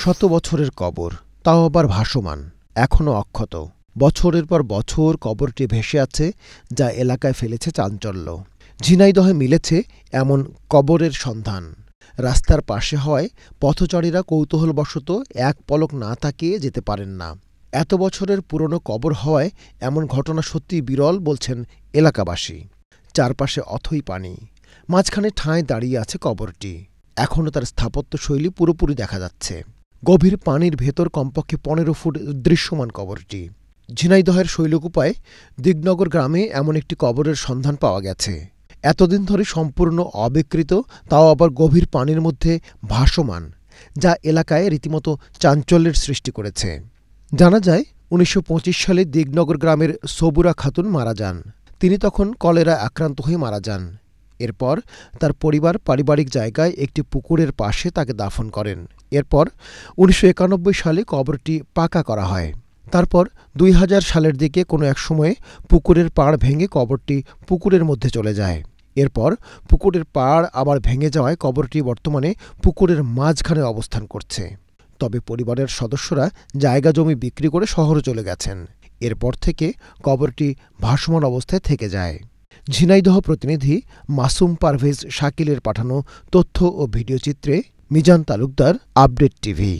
শত বছরের কবর, তাও আবার ভাসমান, এখনও অক্ষত। বছরের পর বছর কবরটি ভেসে আছে, যা এলাকায় ফেলেছে চাঞ্চল্য। ঝিনাইদহে মিলেছে এমন কবরের সন্ধান। রাস্তার পাশে হয় পথচারীরা কৌতূহলবশত এক পলক না তাকিয়ে যেতে পারেন না। এত বছরের পুরনো কবর হওয়ায় এমন ঘটনা সত্যিই বিরল বলছেন এলাকাবাসী। চারপাশে অথই পানি, মাঝখানে ঠাঁই দাঁড়িয়ে আছে কবরটি। এখনও তার স্থাপত্যশৈলী পুরোপুরি দেখা যাচ্ছে। গভীর পানির ভেতর কমপক্ষে ১৫ ফুট দৃশ্যমান কবরটি। ঝিনাইদহের শৈলকুপায় দিগনগর গ্রামে এমন একটি কবরের সন্ধান পাওয়া গেছে। এতদিন ধরে সম্পূর্ণ অবিকৃত, তাও আবার গভীর পানির মধ্যে ভাসমান, যা এলাকায় রীতিমতো চাঞ্চল্যের সৃষ্টি করেছে। জানা যায় ১৯২৫ সালে দিগনগর গ্রামের সবুরা খাতুন মারা যান। তিনি তখন কলেরা আক্রান্ত হয়ে মারা যান। এরপর তার পরিবার পারিবারিক জায়গায় একটি পুকুরের পাশে তাকে দাফন করেন। এরপর ১৯৯১ সালে কবরটি পাকা করা হয়। তারপর ২০০০ সালের দিকে কোনো এক সময়ে পুকুরের পাড় ভেঙে কবরটি পুকুরের মধ্যে চলে যায়। এরপর পুকুরের পাড় আবার ভেঙে যাওয়ায় কবরটি বর্তমানে পুকুরের মাঝখানে অবস্থান করছে। তবে পরিবারের সদস্যরা জায়গা জমি বিক্রি করে শহরে চলে গেছেন। এরপর থেকে কবরটি ভাসমান অবস্থায় থেকে যায়। ঝিনাইদহ প্রতিনিধি মাসুম পারভেজ শাকিলের পাঠানো তথ্য ও ভিডিওচিত্রে মিজান তালুকদার, আপডেট টিভি।